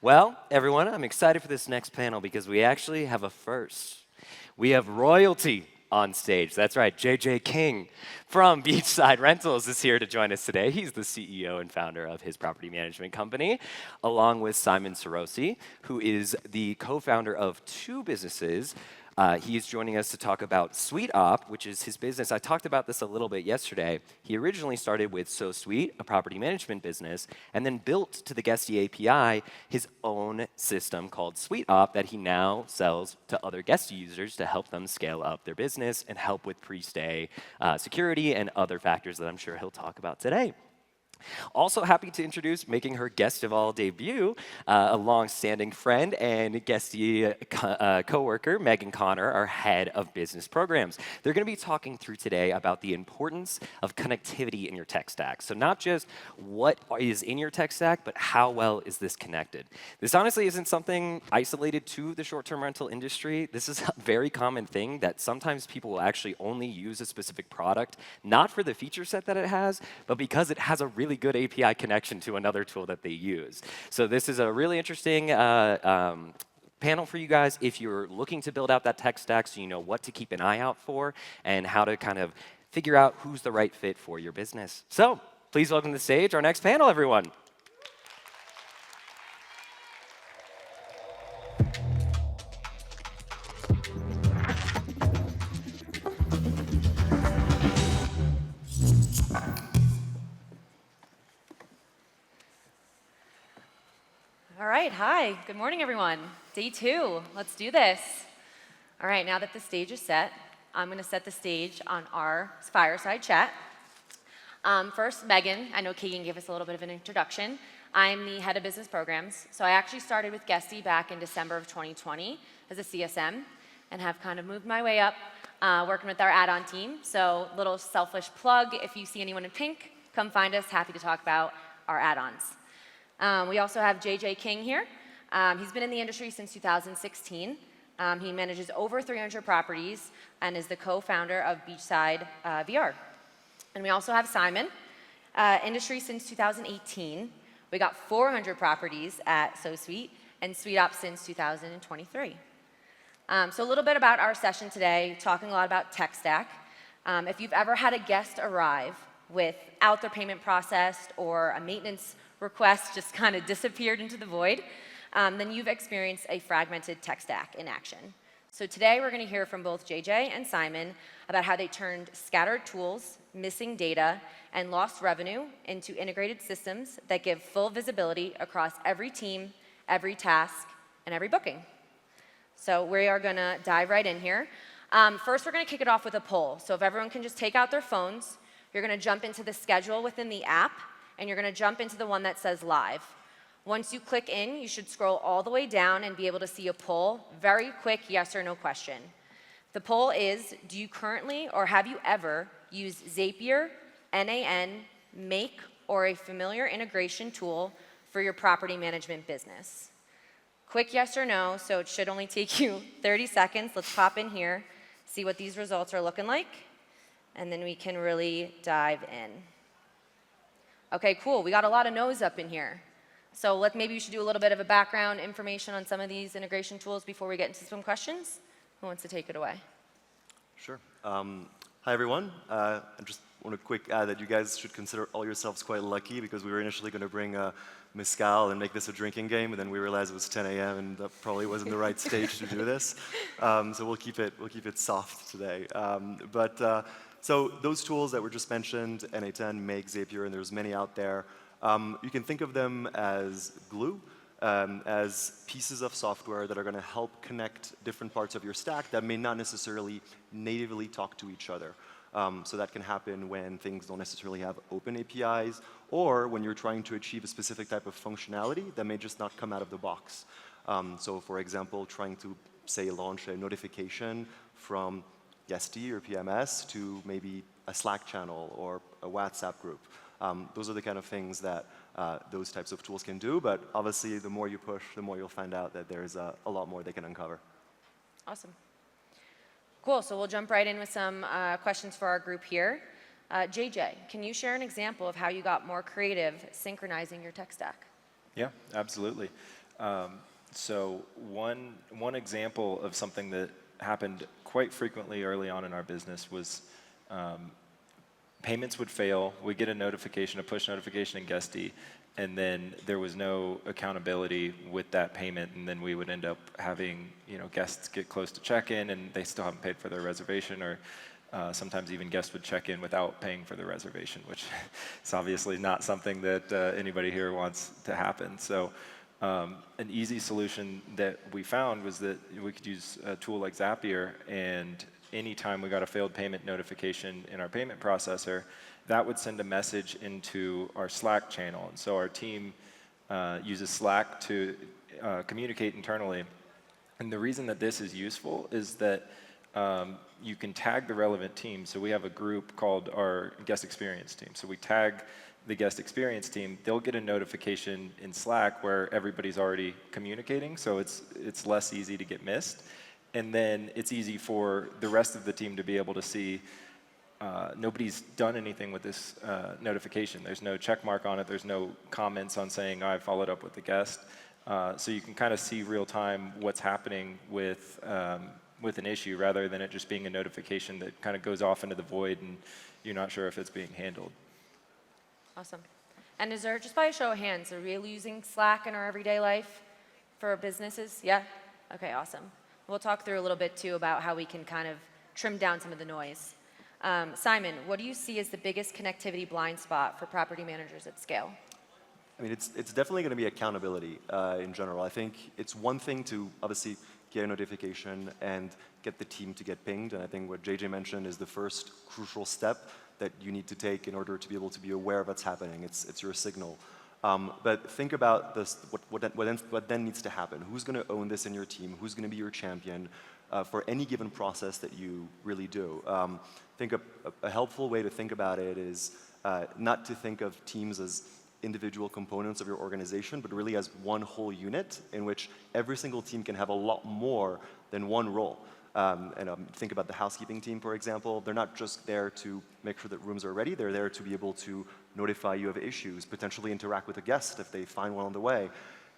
Well, everyone, I'm excited for this next panel because we actually have a first. We have royalty on stage. That's right, JJ King from Beachside Rentals is here to join us today. He's the CEO and founder of his property management company, along with Simon Seroussi, who is the co-founder of two businesses. He is joining us to talk about SuiteOp, which is his business. I talked about this a little bit yesterday. He originally started with SoSuite, a property management business, and then built to the Guesty API his own system called SuiteOp that he now sells to other Guesty users to help them scale up their business and help with pre-stay security and other factors that I'm sure he'll talk about today. Also happy to introduce, making her guest of all debut, a long-standing friend and Guesty co-worker, Meghan Connor, our head of business programs. They're going to be talking through today about the importance of connectivity in your tech stack. So not just what is in your tech stack, but how well is this connected. This honestly isn't something isolated to the short-term rental industry. This is a very common thing that sometimes people will actually only use a specific product, not for the feature set that it has, but because it has a really good API connection to another tool that they use. So this is a really interesting panel for you guys if you're looking to build out that tech stack so you know what to keep an eye out for and how to kind of figure out who's the right fit for your business. So please welcome to the stage our next panel, everyone. All right, hi, good morning everyone. Day 2, let's do this. All right, now that the stage is set, I'm gonna set the stage on our fireside chat. First, Meghan, I know Keegan gave us a little bit of an introduction. I'm the head of business programs. So I actually started with Guesty back in December of 2020 as a CSM and have kind of moved my way up working with our add-on team. So little selfish plug, if you see anyone in pink, come find us, happy to talk about our add-ons. We also have JJ King here. He's been in the industry since 2016. He manages over 300 properties and is the co-founder of Beachside VR. And we also have Simon, industry since 2018. We got 400 properties at SoSuite and SuiteOp since 2023. So a little bit about our session today, talking a lot about tech stack. If you've ever had a guest arrive without their payment processed or a maintenance request just kind of disappeared into the void, then you've experienced a fragmented tech stack in action. So today we're going to hear from both JJ and Simon about how they turned scattered tools, missing data, and lost revenue into integrated systems that give full visibility across every team, every task, and every booking. So we are going to dive right in here. First, we're going to kick it off with a poll. So if everyone can just take out their phones, you're going to jump into the schedule within the app, and you're going to jump into the one that says live. Once you click in, you should scroll all the way down and be able to see a poll, very quick yes or no question. The poll is, do you currently or have you ever used Zapier, NAN, Make, or a familiar integration tool for your property management business? Quick yes or no, so it should only take you 30 seconds. Let's pop in here, see what these results are looking like, and then we can really dive in. Okay, cool. We got a lot of no's up in here. So maybe we should do a little bit of a background information on some of these integration tools before we get into some questions. Who wants to take it away? Sure. Hi, everyone. I just want to quick add that you guys should consider all yourselves quite lucky because we were initially going to bring mezcal and make this a drinking game, and then we realized it was 10 a.m. and that probably wasn't the right stage to do this. So we'll keep it soft today. So those tools that were just mentioned, NA10, Make, Zapier, and there's many out there, you can think of them as glue, as pieces of software that are going to help connect different parts of your stack that may not necessarily natively talk to each other. So that can happen when things don't necessarily have open APIs or when you're trying to achieve a specific type of functionality that may just not come out of the box. So for example, trying to, say, launch a notification from Guesty or PMS to maybe a Slack channel or a WhatsApp group. Those are the kind of things that those types of tools can do, but obviously the more you push, the more you'll find out that there's a lot more they can uncover. Awesome. Cool, so we'll jump right in with some questions for our group here. JJ, can you share an example of how you got more creative synchronizing your tech stack? Yeah, absolutely. So one example of something that happened quite frequently early on in our business was payments would fail. We get a notification, a push notification in Guesty, and then there was no accountability with that payment, and then we would end up having guests get close to check-in and they still haven't paid for their reservation, or sometimes even guests would check in without paying for the reservation, which is obviously not something that anybody here wants to happen. So an easy solution that we found was that we could use a tool like Zapier, and anytime we got a failed payment notification in our payment processor, that would send a message into our Slack channel. And so our team uses Slack to communicate internally. And the reason that this is useful is that you can tag the relevant team. So we have a group called our guest experience team. So we tag the guest experience team. They'll get a notification in Slack where everybody's already communicating, so it's less easy to get missed. And then it's easy for the rest of the team to be able to see nobody's done anything with this notification. There's no check mark on it. There's no comments on saying, I followed up with the guest. So you can kind of see real time what's happening with an issue, rather than it just being a notification that kind of goes off into the void and you're not sure if it's being handled. Awesome. And is there, just by a show of hands, are we using Slack in our everyday life for businesses? Yeah? Okay, awesome. We'll talk through a little bit too about how we can kind of trim down some of the noise. Simon, what do you see as the biggest connectivity blind spot for property managers at scale? I mean, it's definitely going to be accountability in general. I think it's one thing to obviously get a notification and get the team to get pinged, and I think what JJ mentioned is the first crucial step that you need to take in order to be able to be aware of what's happening. It's your signal. But think about this, what then needs to happen. Who's going to own this in your team? Who's going to be your champion for any given process that you really do? I think a helpful way to think about it is not to think of teams as individual components of your organization, but really as one whole unit in which every single team can have a lot more than one role. Think about the housekeeping team, for example. They're not just there to make sure that rooms are ready. They're there to be able to notify you of issues, potentially interact with a guest if they find one on the way.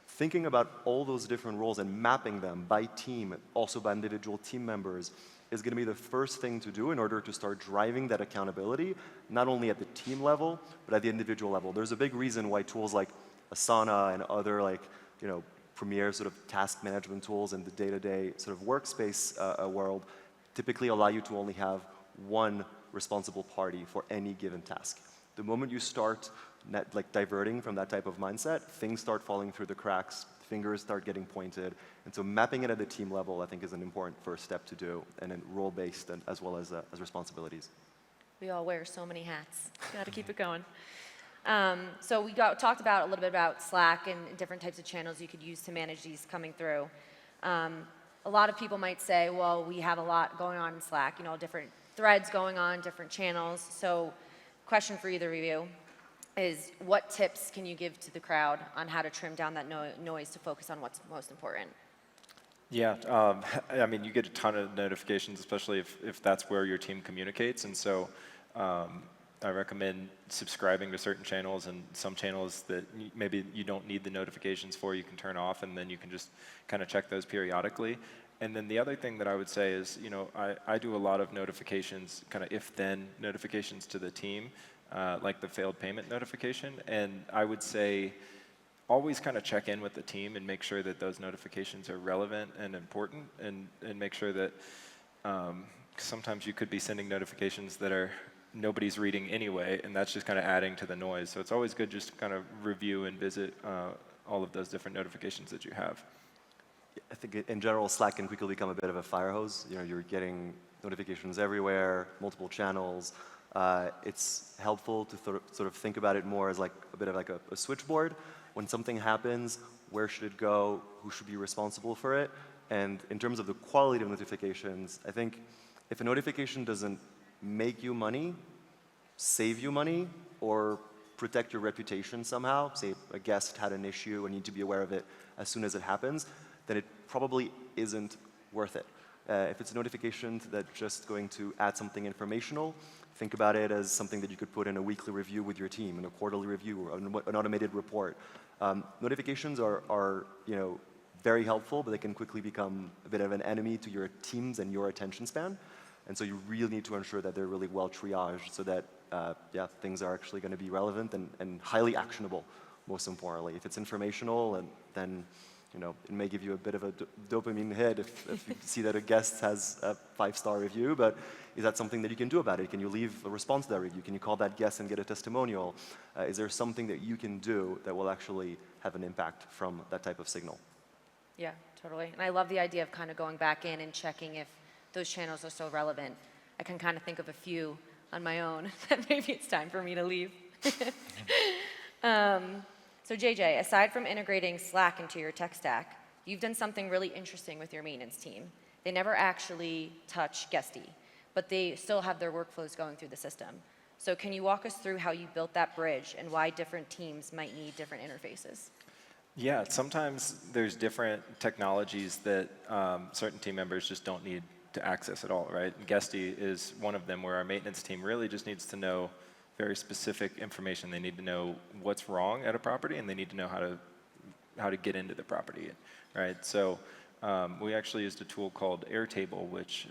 Thinking about all those different roles and mapping them by team, also by individual team members, is going to be the first thing to do in order to start driving that accountability, not only at the team level, but at the individual level. There's a big reason why tools like Asana and other premier sort of task management tools in the day-to-day sort of workspace world typically allow you to only have one responsible party for any given task. The moment you start diverting from that type of mindset, things start falling through the cracks, fingers start getting pointed, and so mapping it at the team level I think is an important first step to do, and then role-based as well as responsibilities. We all wear so many hats. Got to keep it going. So we talked about a little bit about Slack and different types of channels you could use to manage these coming through. A lot of people might say, well, we have a lot going on in Slack, different threads going on, different channels. So question for either of you is, what tips can you give to the crowd on how to trim down that noise to focus on what's most important? Yeah, I mean, you get a ton of notifications, especially if that's where your team communicates. And so I recommend subscribing to certain channels, and some channels that maybe you don't need the notifications for, you can turn off, and then you can just kind of check those periodically. And then the other thing that I would say is, I do a lot of notifications, kind of if-then notifications to the team, like the failed payment notification. And I would say always kind of check in with the team and make sure that those notifications are relevant and important, and make sure that sometimes you could be sending notifications that nobody's reading anyway, and that's just kind of adding to the noise. So it's always good just to kind of review and visit all of those different notifications that you have. I think in general, Slack can quickly become a bit of a fire hose. You're getting notifications everywhere, multiple channels. It's helpful to sort of think about it more as like a bit of like a switchboard. When something happens, where should it go? Who should be responsible for it? And in terms of the quality of notifications, I think if a notification doesn't make you money, save you money, or protect your reputation somehow, say a guest had an issue and you need to be aware of it as soon as it happens, then it probably isn't worth it. if it's a notification that's just going to add something informational, think about it as something that you could put in a weekly review with your team, in a quarterly review, or an automated report. Notifications are very helpful, but they can quickly become a bit of an enemy to your teams and your attention span. And so you really need to ensure that they're really well triaged so that things are actually going to be relevant and highly actionable, most importantly. If it's informational, and then it may give you a bit of a dopamine hit if you see that a guest has a 5-star review, but is that something that you can do about it? Can you leave a response to that review? Can you call that guest and get a testimonial? Is there something that you can do that will actually have an impact from that type of signal? Yeah, totally. And I love the idea of kind of going back in and checking if those channels are still relevant. I can kind of think of a few on my own that maybe it's time for me to leave. So JJ, aside from integrating Slack into your tech stack, you've done something really interesting with your maintenance team. They never actually touch Guesty, but they still have their workflows going through the system. So can you walk us through how you built that bridge and why different teams might need different interfaces? Yeah, sometimes there's different technologies that certain team members just don't need to access at all, right? Guesty is one of them where our maintenance team really just needs to know very specific information. They need to know what's wrong at a property, and they need to know how to get into the property, right? So we actually used a tool called Airtable, which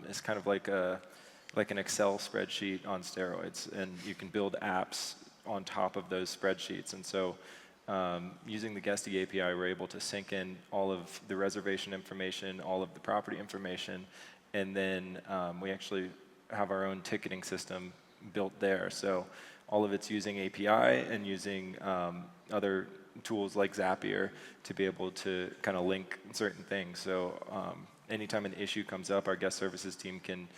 is kind of like an Excel spreadsheet on steroids, and you can build apps on top of those spreadsheets. And so using the Guesty API, we're able to sync in all of the reservation information, all of the property information, and then we actually have our own ticketing system built there. So all of it's using API and using other tools like Zapier to be able to kind of link certain things. So anytime an issue comes up, our guest services team can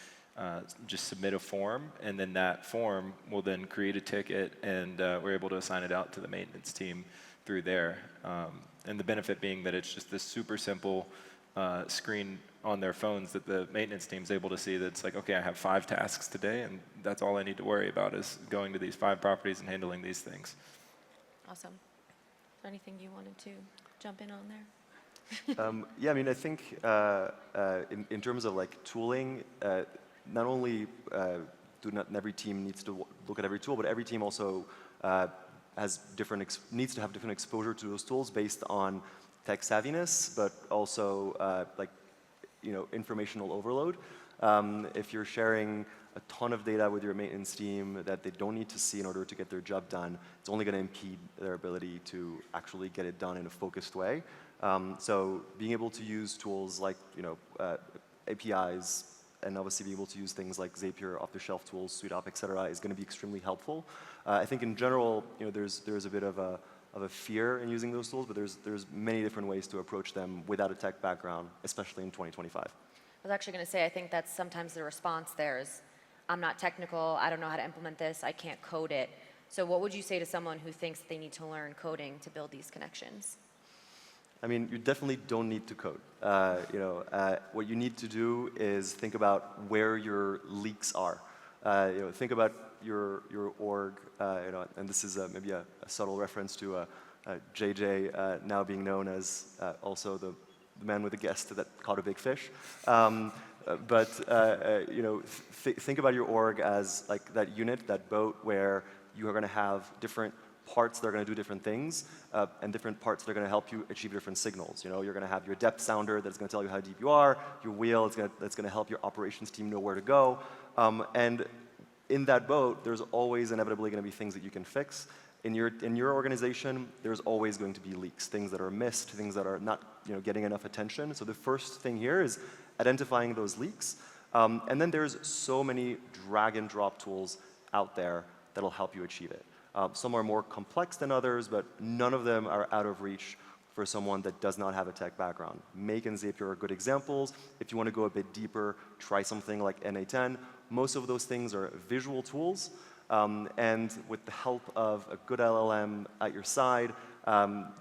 just submit a form, and then that form will then create a ticket, and we're able to assign it out to the maintenance team through there. And the benefit being that it's just this super simple screen on their phones that the maintenance team's able to see that's like, okay, I have 5 tasks today, and that's all I need to worry about is going to these 5 properties and handling these things. Awesome. Is there anything you wanted to jump in on there? Yeah, I mean, I think in terms of like tooling, not only not every team needs to look at every tool, but every team also has needs to have different exposure to those tools based on tech savviness, but also informational overload. If you're sharing a ton of data with your maintenance team that they don't need to see in order to get their job done, it's only going to impede their ability to actually get it done in a focused way. So being able to use tools like APIs, and obviously be able to use things like Zapier, off-the-shelf tools, SuiteOp, et cetera, is going to be extremely helpful. I think in general, there's a bit of a fear in using those tools, but there's many different ways to approach them without a tech background, especially in 2025. I was actually going to say, I think that's sometimes the response there is, I'm not technical, I don't know how to implement this, I can't code it. So what would you say to someone who thinks they need to learn coding to build these connections? I mean, you definitely don't need to code. What you need to do is think about where your leaks are. Think about your org, and this is maybe a subtle reference to JJ now being known as also the man with the guest that caught a big fish. Think about your org as like that unit, that boat where you are going to have different parts that are going to do different things, and different parts that are going to help you achieve different signals. You're going to have your depth sounder that's going to tell you how deep you are, your wheel that's going to help your operations team know where to go, and in that boat, there's always inevitably going to be things that you can fix. In your organization, there's always going to be leaks, things that are missed, things that are not getting enough attention. So the first thing here is identifying those leaks, and then there's so many drag and drop tools out there that'll help you achieve it. Some are more complex than others, but none of them are out of reach for someone that does not have a tech background. Make and Zapier are good examples. If you want to go a bit deeper, try something like NA10. Most of those things are visual tools, and with the help of a good LLM at your side,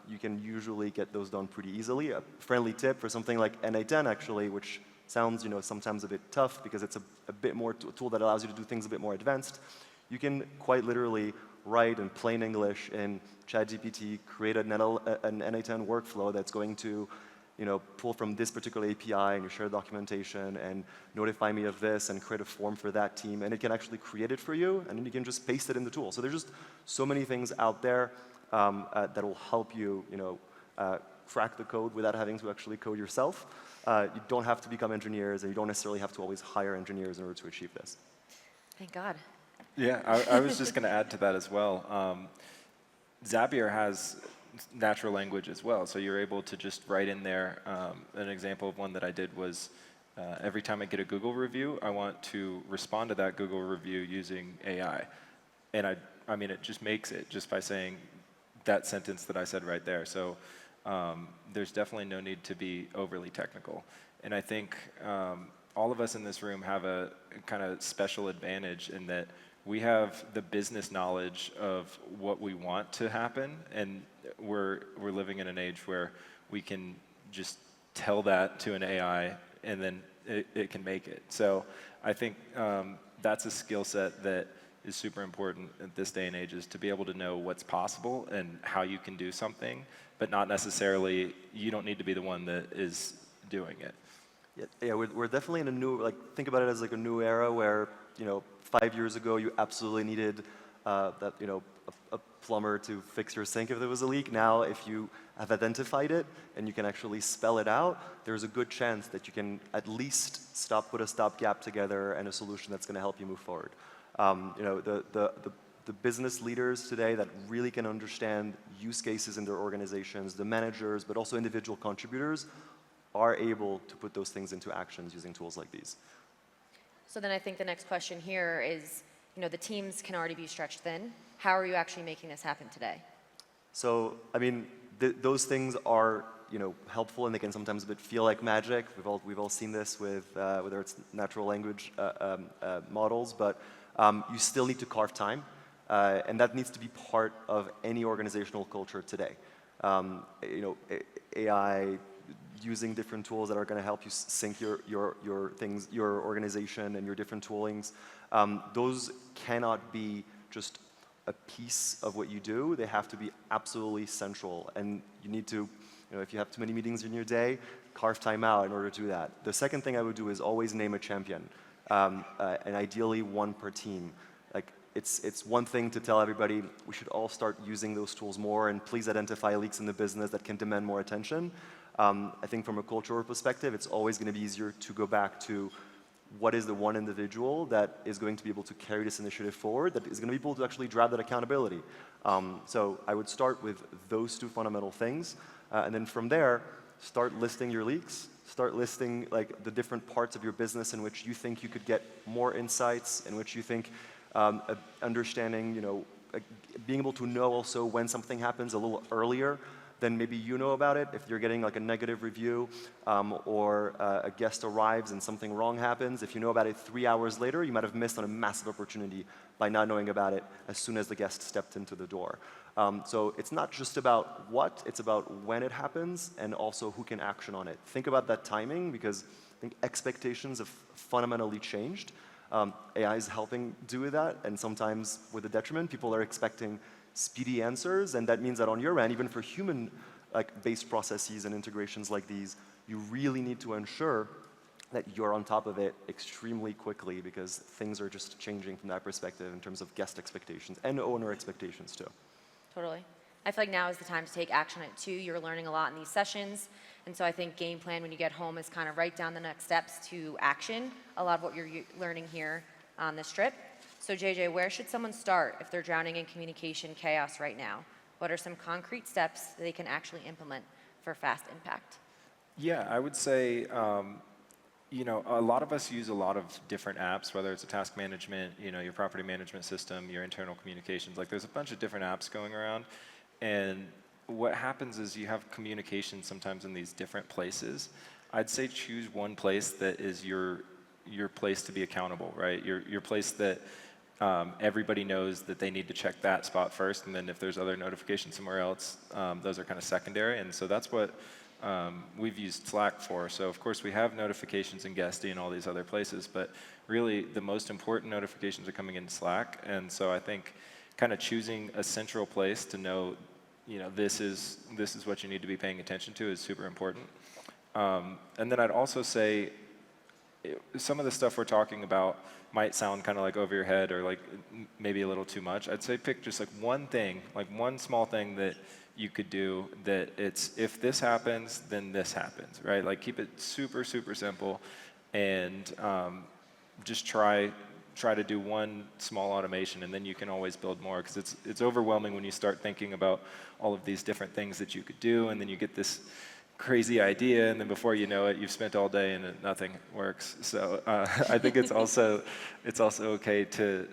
you can usually get those done pretty easily. A friendly tip for something like NA10 actually, which sounds sometimes a bit tough because it's a bit more a tool that allows you to do things a bit more advanced. You can quite literally write in plain English in ChatGPT, create an NA10 workflow that's going to pull from this particular API and you share documentation and notify me of this and create a form for that team, and it can actually create it for you, and then you can just paste it in the tool. So there's just so many things out there that will help you, crack the code without having to actually code yourself. You don't have to become engineers, and you don't necessarily have to always hire engineers in order to achieve this. Thank God. Yeah, I was just going to add to that as well. Zapier has natural language as well, so you're able to just write in there. An example of one that I did was every time I get a Google review, I want to respond to that Google review using AI. And I mean, it just makes it just by saying that sentence that I said right there. So there's definitely no need to be overly technical. And I think all of us in this room have a kind of special advantage in that we have the business knowledge of what we want to happen, and we're living in an age where we can just tell that to an AI, and then it can make it. So I think that's a skill set that is super important at this day and age, is to be able to know what's possible and how you can do something, but not necessarily, you don't need to be the one that is doing it. Yeah, we're definitely in a new, think about it as like a new era where, 5 years ago you absolutely needed a plumber to fix your sink if there was a leak. Now, if you have identified it and you can actually spell it out, there's a good chance that you can at least put a stopgap together and a solution that's going to help you move forward. The business leaders today that really can understand use cases in their organizations, the managers, but also individual contributors, are able to put those things into actions using tools like these. So then I think the next question here is, the teams can already be stretched thin. How are you actually making this happen today? So, I mean, those things are, helpful, and they can sometimes feel like magic. We've all seen this with whether it's natural language models, but you still need to carve time, and that needs to be part of any organizational culture today. AI, using different tools that are going to help you sync your things, your organization, and your different toolings. Those cannot be just a piece of what you do. They have to be absolutely central, and you need to, if you have too many meetings in your day, carve time out in order to do that. The second thing I would do is always name a champion, and ideally one per team. It's one thing to tell everybody we should all start using those tools more, and please identify leaks in the business that can demand more attention. I think from a cultural perspective, it's always going to be easier to go back to what is the one individual that is going to be able to carry this initiative forward, that is going to be able to actually drive that accountability. So I would start with those two fundamental things, and then from there, start listing your leaks, start listing the different parts of your business in which you think you could get more insights, in which you think understanding, being able to know also when something happens a little earlier then maybe you know about it. If you're getting a negative review or a guest arrives and something wrong happens, if you know about it 3 hours later, you might have missed on a massive opportunity by not knowing about it as soon as the guest stepped into the door. So it's not just about what, it's about when it happens and also who can action on it. Think about that timing, because I think expectations have fundamentally changed. AI is helping do that, and sometimes with a detriment. People are expecting speedy answers, and that means that on your end, even for human-based processes and integrations like these, you really need to ensure that you're on top of it extremely quickly, because things are just changing from that perspective in terms of guest expectations and owner expectations too. Totally. I feel like now is the time to take action on it too. You're learning a lot in these sessions, and so I think game plan when you get home is kind of write down the next steps to action a lot of what you're learning here on this trip. So JJ, where should someone start if they're drowning in communication chaos right now? What are some concrete steps that they can actually implement for fast impact? Yeah, I would say, a lot of us use a lot of different apps, whether it's a task management, your property management system, your internal communications. There's a bunch of different apps going around, and what happens is you have communication sometimes in these different places. I'd say choose one place that is your place to be accountable, right? Your place that everybody knows that they need to check that spot first, and then if there's other notifications somewhere else, those are kind of secondary. And so that's what we've used Slack for. So of course we have notifications in Guesty and all these other places, but really the most important notifications are coming in Slack. And so I think kind of choosing a central place to know, this is what you need to be paying attention to is super important. And then I'd also say some of the stuff we're talking about might sound kind of like over your head or like maybe a little too much. I'd say pick just like one thing, like one small thing that you could do that it's, if this happens, then this happens, right? Like keep it super, super simple and just try to do one small automation, and then you can always build more, because it's overwhelming when you start thinking about all of these different things that you could do, and then you get this crazy idea, and then before you know it, you've spent all day and nothing works. So I think it's also okay to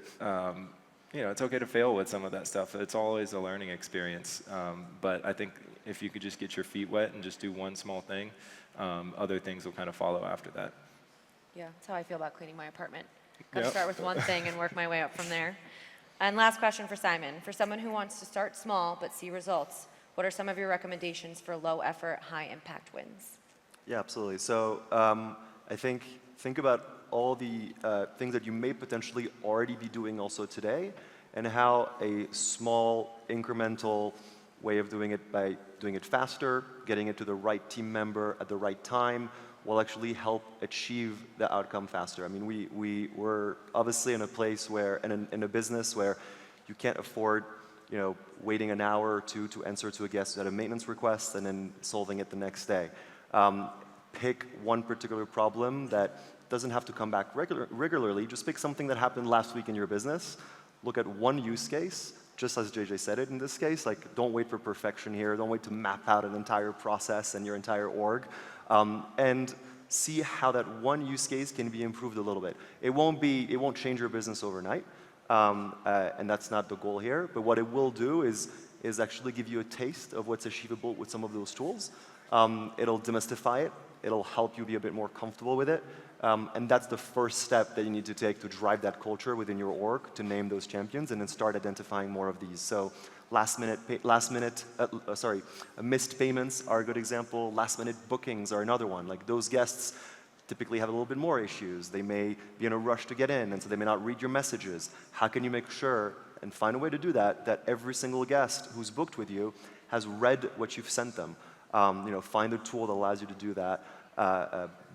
it's okay to fail with some of that stuff. It's always a learning experience. But I think if you could just get your feet wet and just do one small thing, other things will kind of follow after that. Yeah, that's how I feel about cleaning my apartment. Got to Yep. start with one thing and work my way up from there. And last question for Simon. For someone who wants to start small but see results, what are some of your recommendations for low effort, high impact wins? Yeah, absolutely. So I think about all the things that you may potentially already be doing also today, and how a small incremental way of doing it, by doing it faster, getting it to the right team member at the right time, will actually help achieve the outcome faster. I mean, we're obviously in a place where, in a business where you can't afford, waiting an hour or two to answer to a guest who had a maintenance request and then solving it the next day. Pick one particular problem that doesn't have to come back regularly. Just pick something that happened last week in your business. Look at one use case, just as JJ said it in this case. Like, don't wait for perfection here. Don't wait to map out an entire process and your entire org. And see how that one use case can be improved a little bit. It won't change your business overnight, and that's not the goal here. But what it will do is actually give you a taste of what's achievable with some of those tools. It'll demystify it. It'll help you be a bit more comfortable with it. And that's the first step that you need to take to drive that culture within your org, to name those champions and then start identifying more of these. So missed payments are a good example. Last minute bookings are another one. Like, those guests typically have a little bit more issues. They may be in a rush to get in, and so they may not read your messages. How can you make sure, and find a way to do that, that every single guest who's booked with you has read what you've sent them? Find a tool that allows you to do that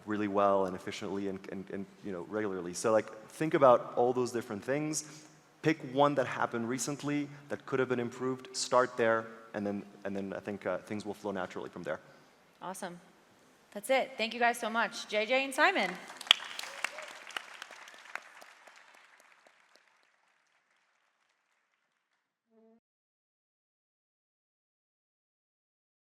really well and efficiently and regularly. So think about all those different things. Pick one that happened recently that could have been improved. Start there, and then I think things will flow naturally from there. Awesome. That's it. Thank you guys so much. JJ and Simon.